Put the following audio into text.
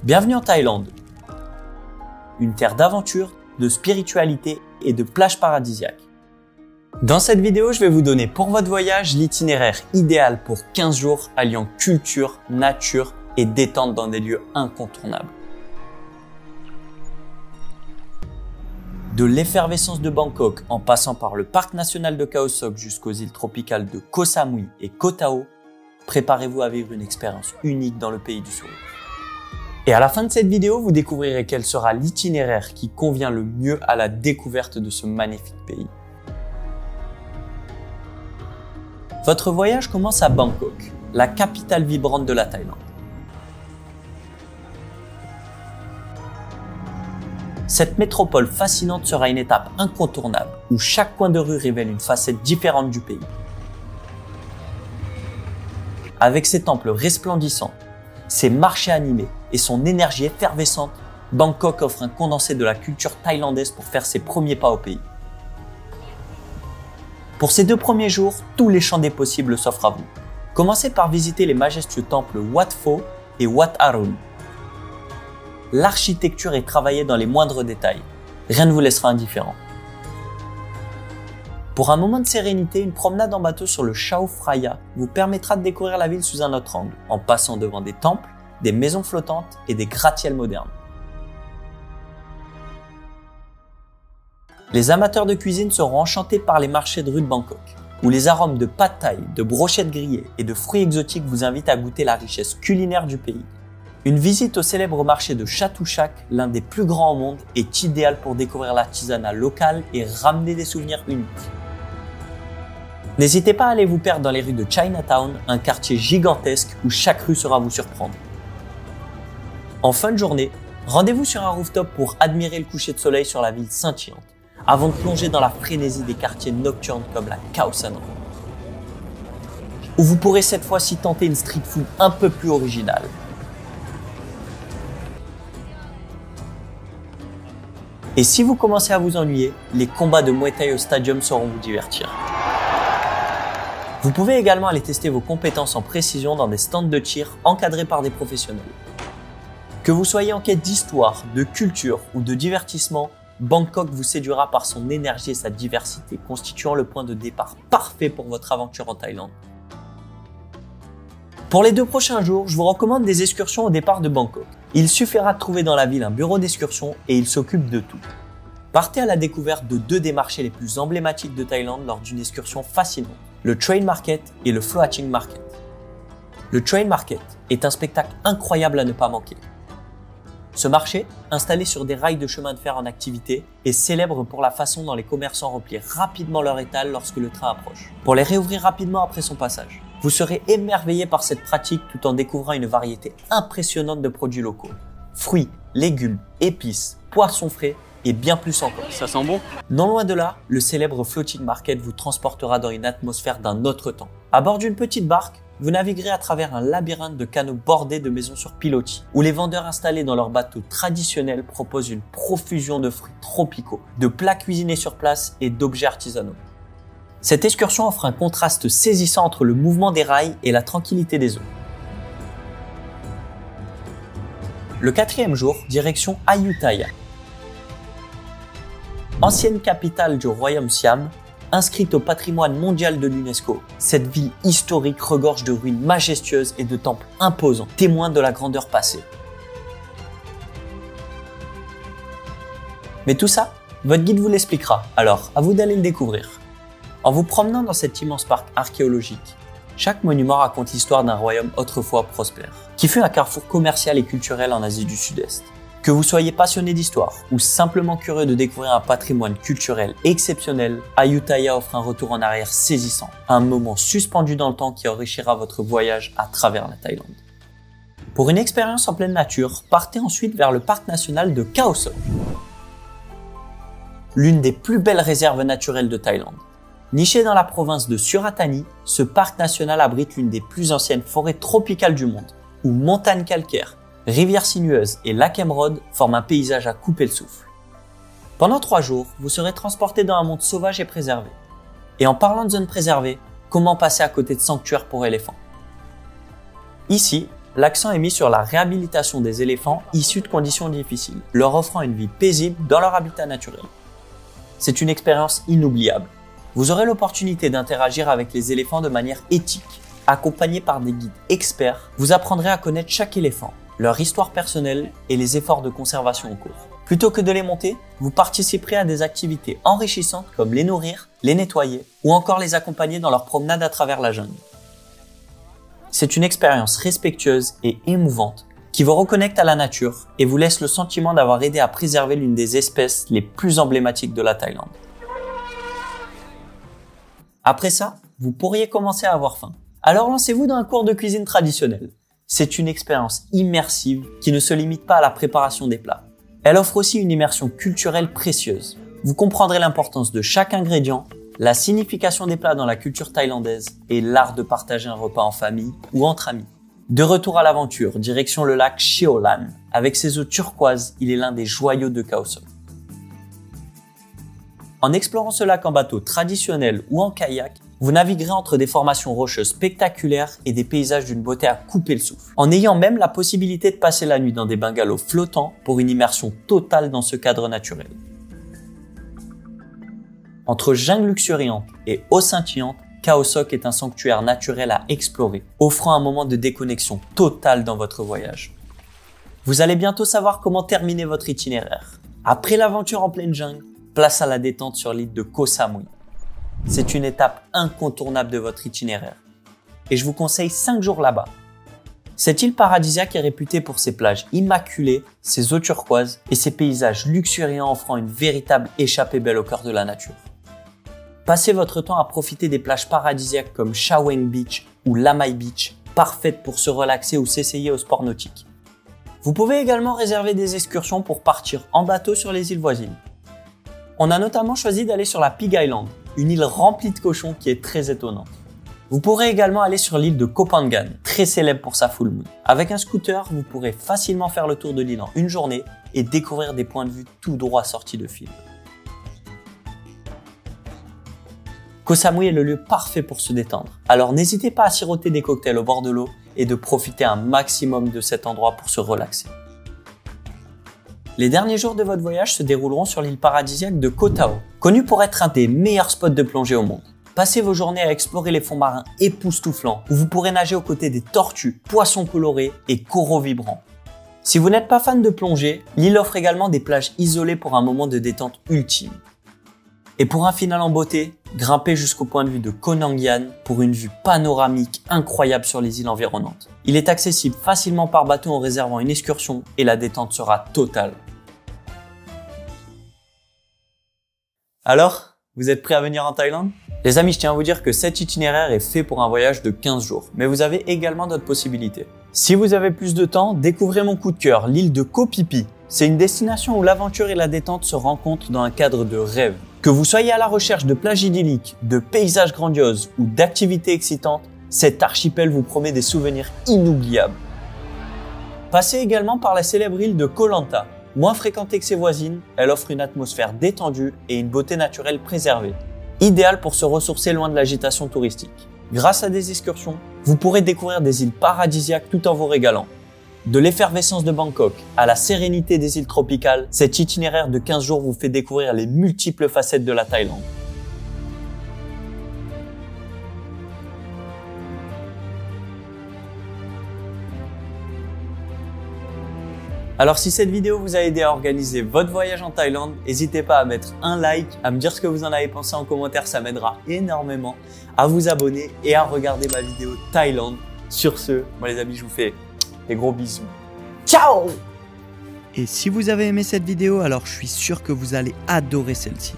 Bienvenue en Thaïlande, une terre d'aventure, de spiritualité et de plages paradisiaques. Dans cette vidéo, je vais vous donner pour votre voyage l'itinéraire idéal pour 15 jours alliant culture, nature et détente dans des lieux incontournables. De l'effervescence de Bangkok en passant par le parc national de Khao Sok jusqu'aux îles tropicales de Koh Samui et Koh Tao, préparez-vous à vivre une expérience unique dans le pays du sourire. Et à la fin de cette vidéo, vous découvrirez quel sera l'itinéraire qui convient le mieux à la découverte de ce magnifique pays. Votre voyage commence à Bangkok, la capitale vibrante de la Thaïlande. Cette métropole fascinante sera une étape incontournable où chaque coin de rue révèle une facette différente du pays. Avec ses temples resplendissants, ses marchés animés et son énergie effervescente, Bangkok offre un condensé de la culture thaïlandaise pour faire ses premiers pas au pays. Pour ces 2 premiers jours, tous les champs des possibles s'offrent à vous. Commencez par visiter les majestueux temples Wat Pho et Wat Arun. L'architecture est travaillée dans les moindres détails. Rien ne vous laissera indifférent. Pour un moment de sérénité, une promenade en bateau sur le Chao Phraya vous permettra de découvrir la ville sous un autre angle, en passant devant des temples, des maisons flottantes et des gratte-ciels modernes. Les amateurs de cuisine seront enchantés par les marchés de rue de Bangkok, où les arômes de pad thai, de brochettes grillées et de fruits exotiques vous invitent à goûter la richesse culinaire du pays. Une visite au célèbre marché de Chatuchak, l'un des plus grands au monde, est idéale pour découvrir l'artisanat local et ramener des souvenirs uniques. N'hésitez pas à aller vous perdre dans les rues de Chinatown, un quartier gigantesque où chaque rue saura vous surprendre. En fin de journée, rendez-vous sur un rooftop pour admirer le coucher de soleil sur la ville scintillante, avant de plonger dans la frénésie des quartiers nocturnes comme la Khao San Road, où vous pourrez cette fois-ci tenter une street food un peu plus originale. Et si vous commencez à vous ennuyer, les combats de Muay Thai au stadium sauront vous divertir. Vous pouvez également aller tester vos compétences en précision dans des stands de tir encadrés par des professionnels. Que vous soyez en quête d'histoire, de culture ou de divertissement, Bangkok vous séduira par son énergie et sa diversité, constituant le point de départ parfait pour votre aventure en Thaïlande. Pour les 2 prochains jours, je vous recommande des excursions au départ de Bangkok. Il suffira de trouver dans la ville un bureau d'excursion et il s'occupe de tout. Partez à la découverte de 2 des marchés les plus emblématiques de Thaïlande lors d'une excursion fascinante, le Train Market et le Floating Market. Le Train Market est un spectacle incroyable à ne pas manquer. Ce marché, installé sur des rails de chemin de fer en activité, est célèbre pour la façon dont les commerçants remplissent rapidement leur étal lorsque le train approche, pour les réouvrir rapidement après son passage. Vous serez émerveillé par cette pratique tout en découvrant une variété impressionnante de produits locaux. Fruits, légumes, épices, poissons frais et bien plus encore. Ça sent bon? Non loin de là, le célèbre Floating Market vous transportera dans une atmosphère d'un autre temps. À bord d'une petite barque, vous naviguerez à travers un labyrinthe de canaux bordés de maisons sur pilotis, où les vendeurs installés dans leurs bateaux traditionnels proposent une profusion de fruits tropicaux, de plats cuisinés sur place et d'objets artisanaux. Cette excursion offre un contraste saisissant entre le mouvement des rails et la tranquillité des eaux. Le 4e jour, direction Ayutthaya. Ancienne capitale du royaume Siam, inscrite au patrimoine mondial de l'UNESCO, cette ville historique regorge de ruines majestueuses et de temples imposants, témoins de la grandeur passée. Mais tout ça, votre guide vous l'expliquera, alors à vous d'aller le découvrir. En vous promenant dans cet immense parc archéologique, chaque monument raconte l'histoire d'un royaume autrefois prospère, qui fut un carrefour commercial et culturel en Asie du Sud-Est. Que vous soyez passionné d'histoire ou simplement curieux de découvrir un patrimoine culturel exceptionnel, Ayutthaya offre un retour en arrière saisissant, un moment suspendu dans le temps qui enrichira votre voyage à travers la Thaïlande. Pour une expérience en pleine nature, partez ensuite vers le parc national de Khao Sok, l'une des plus belles réserves naturelles de Thaïlande. Niché dans la province de Suratani, ce parc national abrite l'une des plus anciennes forêts tropicales du monde, où montagnes calcaires, rivières sinueuses et lacs émeraudes forment un paysage à couper le souffle. Pendant 3 jours, vous serez transporté dans un monde sauvage et préservé. Et en parlant de zones préservées, comment passer à côté de sanctuaires pour éléphants? Ici, l'accent est mis sur la réhabilitation des éléphants issus de conditions difficiles, leur offrant une vie paisible dans leur habitat naturel. C'est une expérience inoubliable. Vous aurez l'opportunité d'interagir avec les éléphants de manière éthique. Accompagné par des guides experts, vous apprendrez à connaître chaque éléphant, leur histoire personnelle et les efforts de conservation en cours. Plutôt que de les monter, vous participerez à des activités enrichissantes comme les nourrir, les nettoyer ou encore les accompagner dans leur promenade à travers la jungle. C'est une expérience respectueuse et émouvante qui vous reconnecte à la nature et vous laisse le sentiment d'avoir aidé à préserver l'une des espèces les plus emblématiques de la Thaïlande. Après ça, vous pourriez commencer à avoir faim. Alors lancez-vous dans un cours de cuisine traditionnelle. C'est une expérience immersive qui ne se limite pas à la préparation des plats. Elle offre aussi une immersion culturelle précieuse. Vous comprendrez l'importance de chaque ingrédient, la signification des plats dans la culture thaïlandaise et l'art de partager un repas en famille ou entre amis. De retour à l'aventure, direction le lac Cheo Lan. Avec ses eaux turquoises, il est l'un des joyaux de Khao Sok. En explorant ce lac en bateau traditionnel ou en kayak, vous naviguerez entre des formations rocheuses spectaculaires et des paysages d'une beauté à couper le souffle, en ayant même la possibilité de passer la nuit dans des bungalows flottants pour une immersion totale dans ce cadre naturel. Entre jungle luxuriante et eau scintillante, Khao Sok est un sanctuaire naturel à explorer, offrant un moment de déconnexion totale dans votre voyage. Vous allez bientôt savoir comment terminer votre itinéraire. Après l'aventure en pleine jungle, place à la détente sur l'île de Koh Samui. C'est une étape incontournable de votre itinéraire. Et je vous conseille 5 jours là-bas. Cette île paradisiaque est réputée pour ses plages immaculées, ses eaux turquoises et ses paysages luxuriants offrant une véritable échappée belle au cœur de la nature. Passez votre temps à profiter des plages paradisiaques comme Shaweng Beach ou Lamai Beach, parfaites pour se relaxer ou s'essayer au sport nautique. Vous pouvez également réserver des excursions pour partir en bateau sur les îles voisines. On a notamment choisi d'aller sur la Pig Island, une île remplie de cochons qui est très étonnante. Vous pourrez également aller sur l'île de Koh Phangan, très célèbre pour sa full moon. Avec un scooter, vous pourrez facilement faire le tour de l'île en une journée et découvrir des points de vue tout droit sortis de film. Koh Samui est le lieu parfait pour se détendre, alors n'hésitez pas à siroter des cocktails au bord de l'eau et de profiter un maximum de cet endroit pour se relaxer. Les derniers jours de votre voyage se dérouleront sur l'île paradisiaque de Koh Tao, connue pour être un des meilleurs spots de plongée au monde. Passez vos journées à explorer les fonds marins époustouflants, où vous pourrez nager aux côtés des tortues, poissons colorés et coraux vibrants. Si vous n'êtes pas fan de plongée, l'île offre également des plages isolées pour un moment de détente ultime. Et pour un final en beauté, grimpez jusqu'au point de vue de Koh Nang Yan pour une vue panoramique incroyable sur les îles environnantes. Il est accessible facilement par bateau en réservant une excursion et la détente sera totale. Alors, vous êtes prêts à venir en Thaïlande? Les amis, je tiens à vous dire que cet itinéraire est fait pour un voyage de 15 jours, mais vous avez également d'autres possibilités. Si vous avez plus de temps, découvrez mon coup de cœur, l'île de Koh Phi Phi. C'est une destination où l'aventure et la détente se rencontrent dans un cadre de rêve. Que vous soyez à la recherche de plages idylliques, de paysages grandioses ou d'activités excitantes, cet archipel vous promet des souvenirs inoubliables. Passez également par la célèbre île de Koh Lanta. Moins fréquentée que ses voisines, elle offre une atmosphère détendue et une beauté naturelle préservée. Idéale pour se ressourcer loin de l'agitation touristique. Grâce à des excursions, vous pourrez découvrir des îles paradisiaques tout en vous régalant. De l'effervescence de Bangkok à la sérénité des îles tropicales, cet itinéraire de 15 jours vous fait découvrir les multiples facettes de la Thaïlande. Alors si cette vidéo vous a aidé à organiser votre voyage en Thaïlande, n'hésitez pas à mettre un like, à me dire ce que vous en avez pensé en commentaire, ça m'aidera énormément, à vous abonner et à regarder ma vidéo Thaïlande. Sur ce, moi les amis, je vous fais des gros bisous. Ciao! Et si vous avez aimé cette vidéo, alors je suis sûr que vous allez adorer celle-ci.